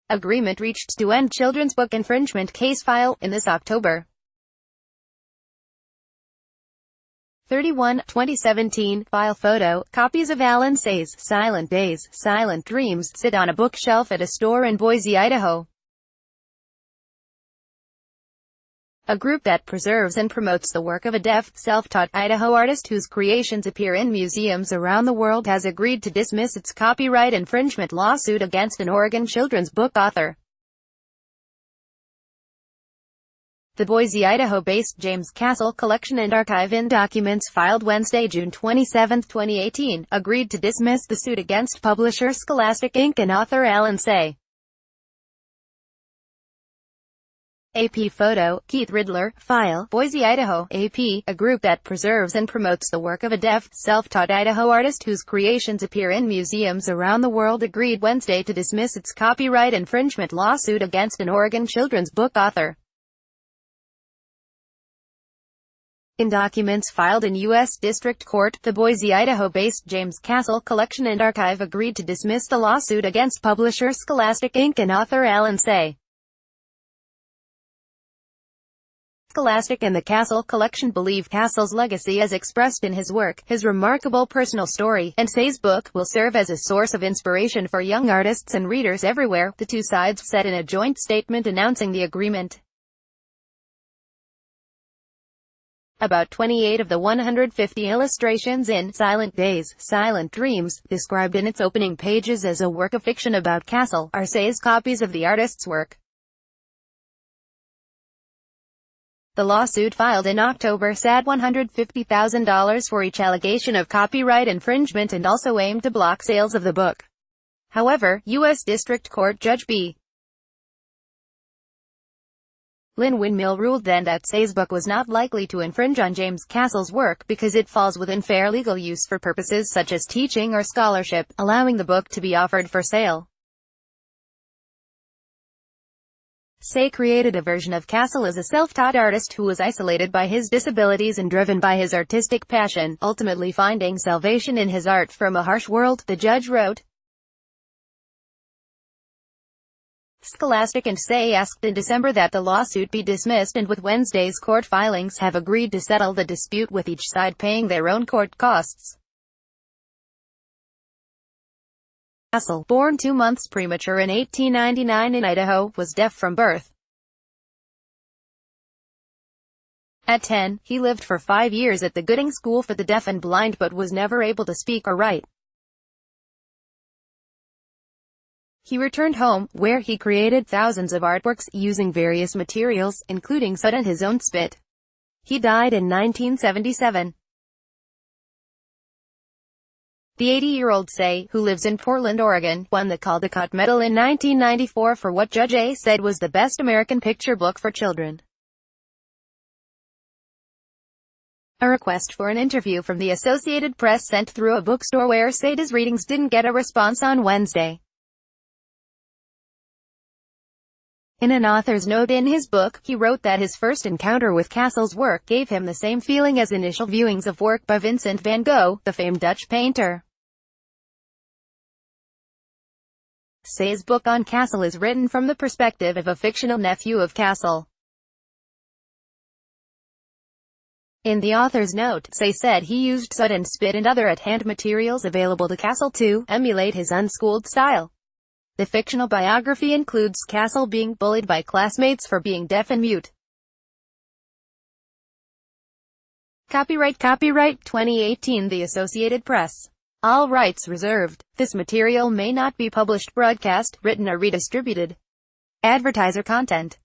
Agreement reached to end children's book infringement case file in this October 31, 2017. File photo. Copies of Alan Say's Silent Days, Silent Dreams sit on a bookshelf at a store in Boise, Idaho. A group that preserves and promotes the work of a deaf, self-taught Idaho artist whose creations appear in museums around the world has agreed to dismiss its copyright infringement lawsuit against an Oregon children's book author. The Boise, Idaho-based James Castle Collection and Archive in documents filed Wednesday, June 27, 2018, agreed to dismiss the suit against publisher Scholastic Inc. and author Alan Say. AP photo. Keith Riddler. File. Boise, Idaho. AP, a group that preserves and promotes the work of a deaf, self-taught Idaho artist whose creations appear in museums around the world, agreed Wednesday to dismiss its copyright infringement lawsuit against an Oregon children's book author. In documents filed in U.S. District Court, the Boise, Idaho-based James Castle Collection and Archive agreed to dismiss the lawsuit against publisher Scholastic Inc. and author Alan Say. Scholastic and the Castle Collection believe Castle's legacy as expressed in his work, his remarkable personal story, and Say's book, will serve as a source of inspiration for young artists and readers everywhere, the two sides said in a joint statement announcing the agreement. About 28 of the 150 illustrations in Silent Days, Silent Dreams, described in its opening pages as a work of fiction about Castle, are Say's copies of the artist's work. The lawsuit filed in October said $150,000 for each allegation of copyright infringement and also aimed to block sales of the book. However, U.S. District Court Judge B. Lynn Windmill ruled then that Say's book was not likely to infringe on James Castle's work because it falls within fair legal use for purposes such as teaching or scholarship, allowing the book to be offered for sale. Say created a version of Castle as a self-taught artist who was isolated by his disabilities and driven by his artistic passion, ultimately finding salvation in his art from a harsh world, the judge wrote. Scholastic and Say asked in December that the lawsuit be dismissed and with Wednesday's court filings have agreed to settle the dispute with each side paying their own court costs. Castle, born 2 months premature in 1899 in Idaho, was deaf from birth. At 10, he lived for 5 years at the Gooding School for the Deaf and Blind but was never able to speak or write. He returned home, where he created thousands of artworks, using various materials, including soot and his own spit. He died in 1977. The 80-year-old Say, who lives in Portland, Oregon, won the Caldecott Medal in 1994 for what Judge A said was the best American picture book for children. A request for an interview from the Associated Press sent through a bookstore where Say's readings didn't get a response on Wednesday. In an author's note in his book, he wrote that his first encounter with Castle's work gave him the same feeling as initial viewings of work by Vincent van Gogh, the famed Dutch painter. Say's book on Castle is written from the perspective of a fictional nephew of Castle. In the author's note, Say said he used soot and spit and other at-hand materials available to Castle to emulate his unschooled style. The fictional biography includes Castle being bullied by classmates for being deaf and mute. Copyright 2018 The Associated Press. All rights reserved. This material may not be published, broadcast, written or redistributed. Advertiser content.